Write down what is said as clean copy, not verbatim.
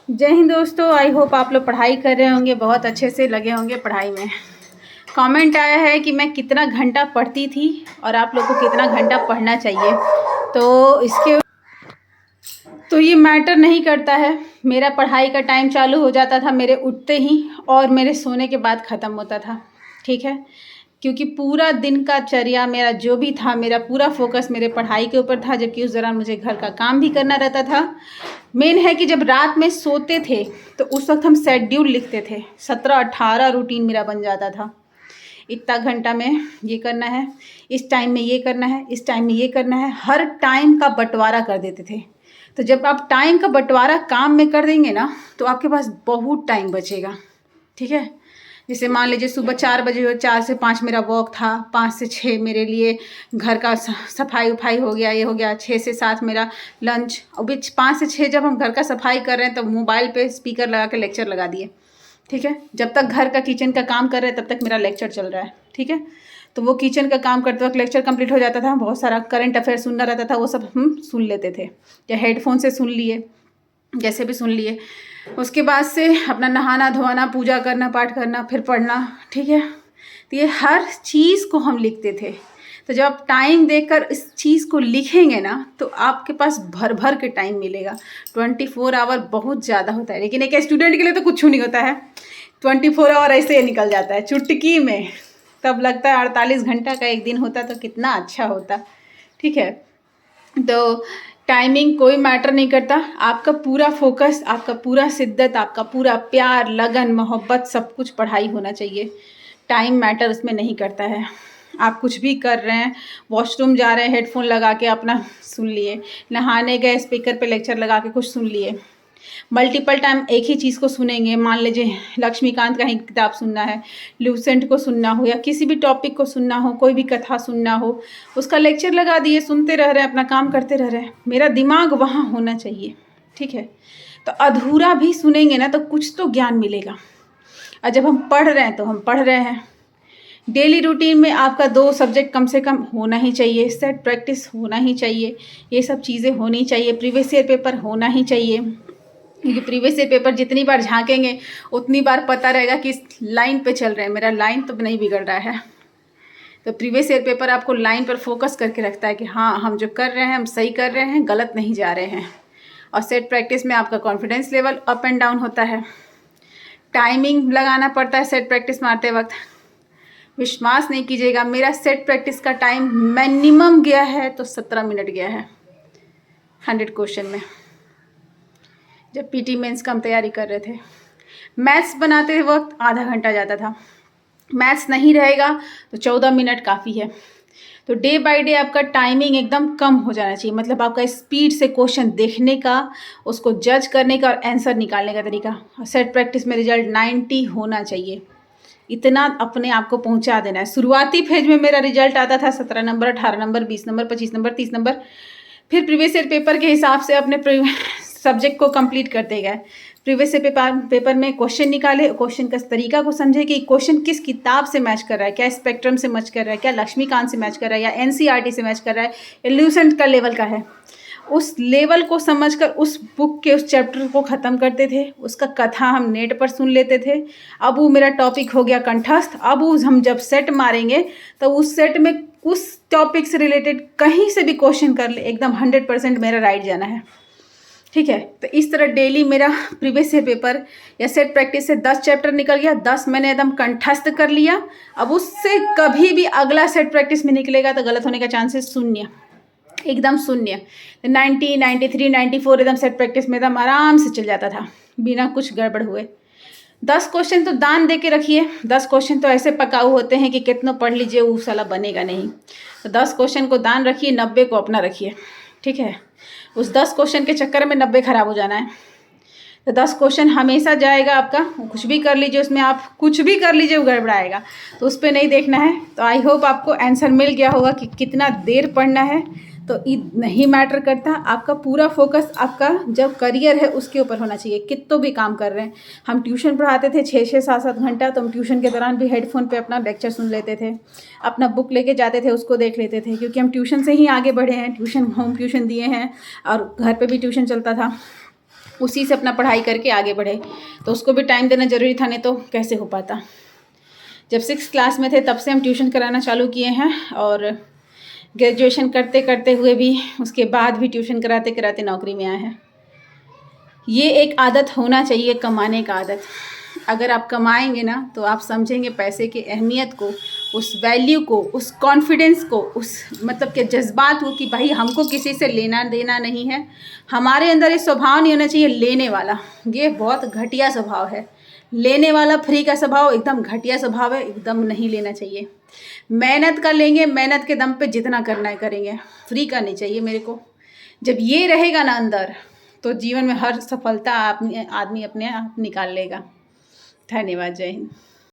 जय हिंद दोस्तों। I hope आप लोग पढ़ाई कर रहे होंगे, बहुत अच्छे से लगे होंगे पढ़ाई में। कमेंट आया है कि मैं कितना घंटा पढ़ती थी और आप लोग को कितना घंटा पढ़ना चाहिए। तो ये मैटर नहीं करता है। मेरा पढ़ाई का टाइम चालू हो जाता था मेरे उठते ही और मेरे सोने के बाद ख़त्म होता था, ठीक है। क्योंकि पूरा दिन का चर्या मेरा जो भी था, मेरा पूरा फोकस मेरे पढ़ाई के ऊपर था, जबकि उस दौरान मुझे घर का काम भी करना रहता था। मेन है कि जब रात में सोते थे तो उस वक्त हम शेड्यूल लिखते थे, 17-18 रूटीन मेरा बन जाता था। इतना घंटा में ये करना है, इस टाइम में ये करना है, इस टाइम में ये करना है, हर टाइम का बंटवारा कर देते थे। तो जब आप टाइम का बंटवारा काम में कर देंगे ना तो आपके पास बहुत टाइम बचेगा, ठीक है। जैसे मान लीजिए सुबह 4 बजे, 4 से 5 मेरा वॉक था, 5 से 6 मेरे लिए घर का सफाई उफाई हो गया, ये हो गया, 6 से 7 मेरा लंच। और बीच 5 से 6 जब हम घर का सफाई कर रहे हैं तो मोबाइल पे स्पीकर लगा के लेक्चर लगा दिए, ठीक है। जब तक घर का किचन का काम कर रहे हैं तब तक मेरा लेक्चर चल रहा है, ठीक है। तो वो किचन का काम करते वक्त लेक्चर कंप्लीट हो जाता था, बहुत सारा करंट अफेयर सुनना रहता था, वो सब हम सुन लेते थे, या हेडफोन से सुन लिए, जैसे भी सुन लिए। उसके बाद से अपना नहाना धोना, पूजा करना, पाठ करना, फिर पढ़ना, ठीक है। तो ये हर चीज़ को हम लिखते थे। तो जब आप टाइम देकर इस चीज़ को लिखेंगे ना तो आपके पास भर भर के टाइम मिलेगा। 24 आवर बहुत ज़्यादा होता है, लेकिन एक स्टूडेंट के लिए तो कुछ नहीं होता है। 24 आवर ऐसे ही निकल जाता है चुटकी में। तब लगता है 48 घंटा का एक दिन होता तो कितना अच्छा होता, ठीक है। तो टाइमिंग कोई मैटर नहीं करता, आपका पूरा फोकस, आपका पूरा शिद्दत, आपका पूरा प्यार, लगन, मोहब्बत, सब कुछ पढ़ाई होना चाहिए। टाइम मैटर उसमें नहीं करता है। आप कुछ भी कर रहे हैं, वॉशरूम जा रहे हैं, हेडफोन लगा के अपना सुन लिए, नहाने गए स्पीकर पे लेक्चर लगा के कुछ सुन लिए। मल्टीपल टाइम एक ही चीज़ को सुनेंगे, मान लीजिए लक्ष्मीकांत का ही किताब सुनना है, लूसेंट को सुनना हो, या किसी भी टॉपिक को सुनना हो, कोई भी कथा सुनना हो, उसका लेक्चर लगा दिए, सुनते रह रहे हैं, अपना काम करते रह रहे हैं। मेरा दिमाग वहाँ होना चाहिए, ठीक है। तो अधूरा भी सुनेंगे ना तो कुछ तो ज्ञान मिलेगा। और जब हम पढ़ रहे हैं तो हम पढ़ रहे हैं। डेली रूटीन में आपका 2 सब्जेक्ट कम से कम होना ही चाहिए, सेट प्रैक्टिस होना ही चाहिए, ये सब चीज़ें होनी चाहिए, प्रीवियस ईयर पेपर होना ही चाहिए। क्योंकि प्रीवियस ईयर पेपर जितनी बार झांकेंगे उतनी बार पता रहेगा कि इस लाइन पे चल रहे हैं, मेरा लाइन तो नहीं बिगड़ रहा है। तो प्रीवियस ईयर पेपर आपको लाइन पर फोकस करके रखता है कि हाँ, हम जो कर रहे हैं हम सही कर रहे हैं, गलत नहीं जा रहे हैं। और सेट प्रैक्टिस में आपका confidence level up and down होता है। टाइमिंग लगाना पड़ता है सेट प्रैक्टिस मारते वक्त। विश्वास नहीं कीजिएगा, मेरा सेट प्रैक्टिस का टाइम मिनिमम गया है तो 17 मिनट गया है 100 क्वेश्चन में, जब पीटी मेंस का हम तैयारी कर रहे थे। मैथ्स बनाते वक्त आधा घंटा जाता था, मैथ्स नहीं रहेगा तो 14 मिनट काफ़ी है। तो डे बाय डे आपका टाइमिंग एकदम कम हो जाना चाहिए, मतलब आपका स्पीड से क्वेश्चन देखने का, उसको जज करने का और आंसर निकालने का तरीका। सेट प्रैक्टिस में रिजल्ट 90 होना चाहिए, इतना अपने आप को पहुंचा देना है। शुरुआती फेज में मेरा रिजल्ट आता था 17 number, 18 number, 20 number, 25 number, 30 number. फिर प्रीवियस ईयर पेपर के हिसाब से अपने सब्जेक्ट को कंप्लीट करते गए। प्रीवियस ईयर पेपर में क्वेश्चन निकाले, क्वेश्चन का तरीका को समझे कि क्वेश्चन किस किताब से मैच कर रहा है, क्या स्पेक्ट्रम से मैच कर रहा है, क्या लक्ष्मीकांत से मैच कर रहा है, या एनसीईआरटी से मैच कर रहा है, या ल्यूसेंट का लेवल का है। उस लेवल को समझकर उस बुक के उस चैप्टर को ख़त्म करते थे। उसका कथा हम नेट पर सुन लेते थे। अब वो मेरा टॉपिक हो गया कंठस्थ। अब उस हम जब सेट मारेंगे तो उस सेट में उस टॉपिक से रिलेटेड कहीं से भी क्वेश्चन कर ले, एकदम 100% मेरा राइट जाना है, ठीक है। तो इस तरह डेली मेरा प्रीवियस ईयर पेपर या सेट प्रैक्टिस से 10 चैप्टर निकल गया, 10 मैंने एकदम कंठस्थ कर लिया। अब उससे कभी भी अगला सेट प्रैक्टिस में निकलेगा तो गलत होने का चांसेस शून्य, एकदम शून्य। 90, 93, 94 एकदम सेट प्रैक्टिस में एकदम आराम से चल जाता था बिना कुछ गड़बड़ हुए। 10 क्वेश्चन तो दान दे के रखिए। 10 क्वेश्चन तो ऐसे पकाऊ होते हैं कि कितना पढ़ लीजिए वो साला बनेगा नहीं। तो 10 क्वेश्चन को दान रखिए, 90 को अपना रखिए, ठीक है। उस 10 क्वेश्चन के चक्कर में 90 खराब हो जाना है। तो 10 क्वेश्चन हमेशा जाएगा आपका, कुछ भी कर लीजिए उसमें, आप कुछ भी कर लीजिए वो गड़बड़ाएगा, तो उस पर नहीं देखना है। तो आई होप आपको आंसर मिल गया होगा कि कितना देर पढ़ना है। तो नहीं मैटर करता, आपका पूरा फोकस आपका जब करियर है उसके ऊपर होना चाहिए। कितनों भी काम कर रहे हैं, हम ट्यूशन पढ़ाते थे 6-6, 7-7 घंटा, तो हम ट्यूशन के दौरान भी हेडफोन पे अपना लेक्चर सुन लेते थे, अपना बुक लेके जाते थे, उसको देख लेते थे, क्योंकि हम ट्यूशन से ही आगे बढ़े हैं। ट्यूशन, होम ट्यूशन दिए हैं और घर पे भी ट्यूशन चलता था। उसी से अपना पढ़ाई करके आगे बढ़े। तो उसको भी टाइम देना ज़रूरी था, नहीं तो कैसे हो पाता। जब 6th क्लास में थे तब से हम ट्यूशन कराना चालू किए हैं, और ग्रेजुएशन करते करते हुए भी, उसके बाद भी ट्यूशन कराते कराते नौकरी में आए हैं। ये एक आदत होना चाहिए, कमाने का आदत। अगर आप कमाएंगे ना तो आप समझेंगे पैसे की अहमियत को, उस वैल्यू को, उस कॉन्फिडेंस को, उस मतलब के जज्बात को कि भाई हमको किसी से लेना देना नहीं है। हमारे अंदर ये स्वभाव नहीं होना चाहिए लेने वाला, ये बहुत घटिया स्वभाव है। लेने वाला फ्री का स्वभाव एकदम घटिया स्वभाव है, एकदम नहीं लेना चाहिए। मेहनत कर लेंगे, मेहनत के दम पे जितना करना है करेंगे, फ्री का नहीं चाहिए मेरे को। जब ये रहेगा ना अंदर, तो जीवन में हर सफलता आदमी अपने आप निकाल लेगा। धन्यवाद, जय हिंद।